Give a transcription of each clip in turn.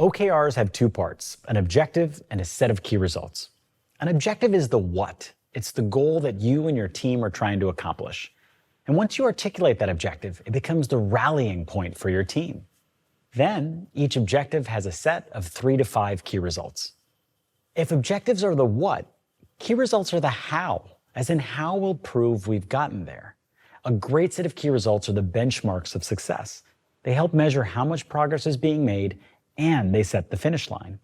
OKRs have two parts, an objective and a set of key results. An objective is the what. It's the goal that you and your team are trying to accomplish. And once you articulate that objective, it becomes the rallying point for your team. Then, each objective has a set of 3 to 5 key results. If objectives are the what, key results are the how, as in how we'll prove we've gotten there. A great set of key results are the benchmarks of success. They help measure how much progress is being made, and they set the finish line.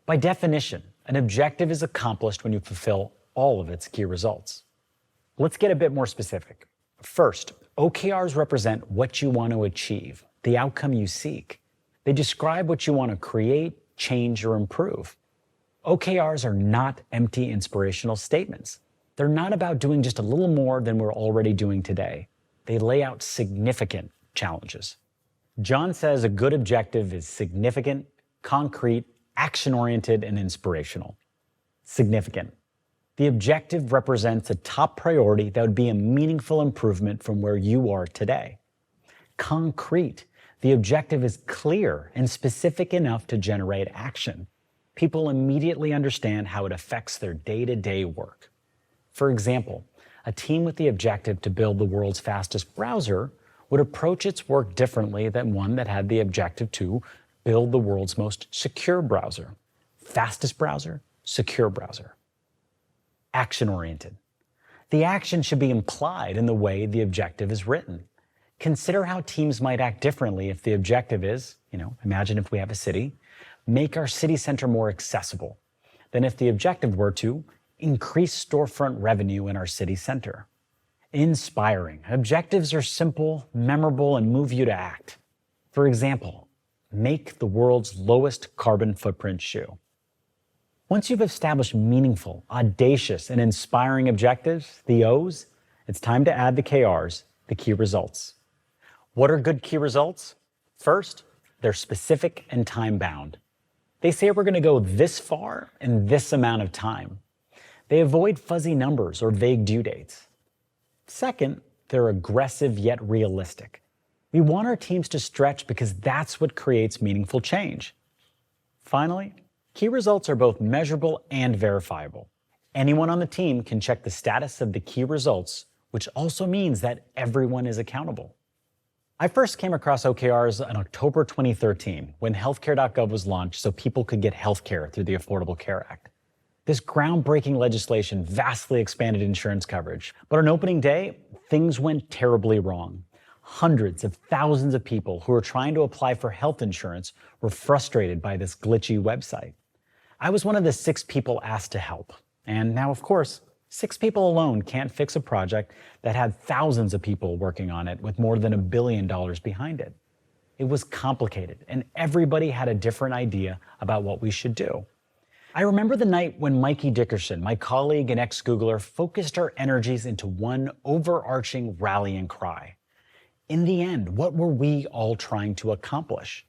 By definition, an objective is accomplished when you fulfill all of its key results. Let's get a bit more specific. First, OKRs represent what you want to achieve, the outcome you seek. They describe what you want to create, change, or improve. OKRs are not empty inspirational statements. They're not about doing just a little more than we're already doing today. They lay out significant challenges. John says a good objective is significant, concrete, action-oriented, and inspirational. Significant. The objective represents a top priority that would be a meaningful improvement from where you are today. Concrete. The objective is clear and specific enough to generate action. People immediately understand how it affects their day-to-day work. For example, a team with the objective to build the world's fastest browser would approach its work differently than one that had the objective to build the world's most secure browser. Fastest browser, secure browser. Action-oriented. The action should be implied in the way the objective is written. Consider how teams might act differently if the objective is, imagine if we have a city, make our city center more accessible, than if the objective were to increase storefront revenue in our city center. Inspiring. Objectives are simple, memorable, and move you to act. For example, make the world's lowest carbon footprint shoe. Once you've established meaningful, audacious, and inspiring objectives, the O's, it's time to add the KRs, the key results. What are good key results? First, they're specific and time-bound. They say we're going to go this far in this amount of time. They avoid fuzzy numbers or vague due dates. Second, they're aggressive yet realistic. We want our teams to stretch because that's what creates meaningful change. Finally, key results are both measurable and verifiable. Anyone on the team can check the status of the key results, which also means that everyone is accountable. I first came across OKRs in October 2013 when Healthcare.gov was launched so people could get healthcare through the Affordable Care Act. This groundbreaking legislation vastly expanded insurance coverage, but on opening day, things went terribly wrong. Hundreds of thousands of people who were trying to apply for health insurance were frustrated by this glitchy website. I was one of the 6 people asked to help. And now, of course, 6 people alone can't fix a project that had thousands of people working on it with more than $1 billion behind it. It was complicated, and everybody had a different idea about what we should do. I remember the night when Mikey Dickerson, my colleague and ex-Googler, focused our energies into one overarching rallying cry. In the end, what were we all trying to accomplish?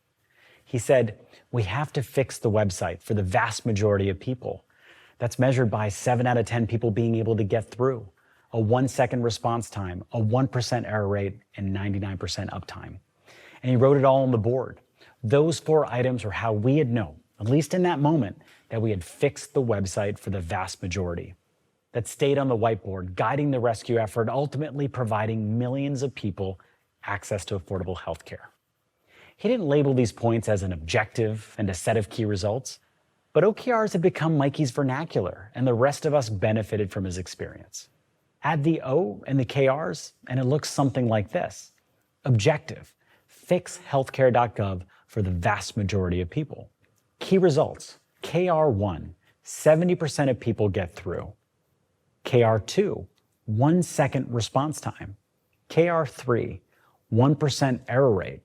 He said, we have to fix the website for the vast majority of people. That's measured by 7 out of 10 people being able to get through, a 1-second response time, a 1% error rate, and 99% uptime. And he wrote it all on the board. Those 4 items were how we'd know, at least in that moment, that we had fixed the website for the vast majority. That stayed on the whiteboard, guiding the rescue effort, ultimately providing millions of people access to affordable healthcare. He didn't label these points as an objective and a set of key results, but OKRs had become Mikey's vernacular, and the rest of us benefited from his experience. Add the O and the KRs, and it looks something like this. Objective, fix Healthcare.gov for the vast majority of people. Key results, KR1, 70% of people get through. KR2, 1-second response time. KR3, 1% error rate.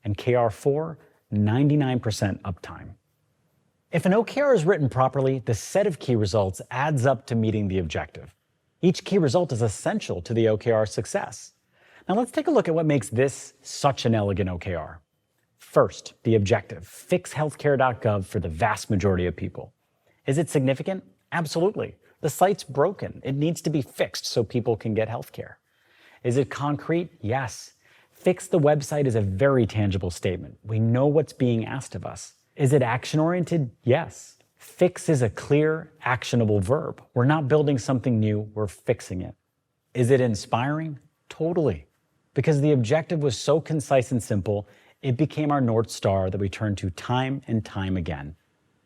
And KR4, 99% uptime. If an OKR is written properly, the set of key results adds up to meeting the objective. Each key result is essential to the OKR success. Now let's take a look at what makes this such an elegant OKR. First, the objective, fix Healthcare.gov for the vast majority of people. Is it significant? Absolutely. The site's broken. It needs to be fixed so people can get healthcare. Is it concrete? Yes. Fix the website is a very tangible statement. We know what's being asked of us. Is it action-oriented? Yes. Fix is a clear, actionable verb. We're not building something new, we're fixing it. Is it inspiring? Totally. Because the objective was so concise and simple, it became our North Star that we turn to time and time again.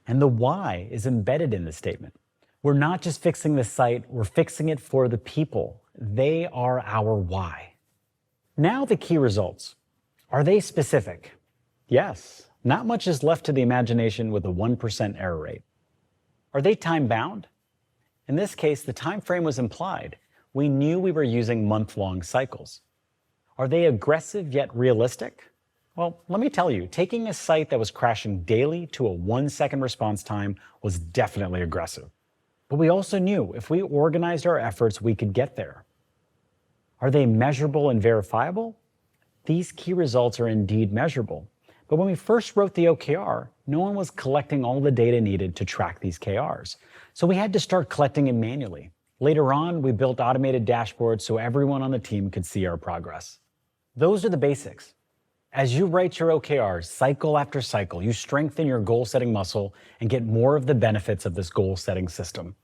And the why is embedded in the statement. We're not just fixing the site, we're fixing it for the people. They are our why. Now the key results. Are they specific? Yes. Not much is left to the imagination with a 1% error rate. Are they time-bound? In this case, the time frame was implied. We knew we were using month-long cycles. Are they aggressive yet realistic? Well, let me tell you, taking a site that was crashing daily to a 1-second response time was definitely aggressive. But we also knew if we organized our efforts, we could get there. Are they measurable and verifiable? These key results are indeed measurable. But when we first wrote the OKR, no one was collecting all the data needed to track these KRs. So we had to start collecting it manually. Later on, we built automated dashboards so everyone on the team could see our progress. Those are the basics. As you write your OKRs cycle after cycle, you strengthen your goal-setting muscle and get more of the benefits of this goal-setting system.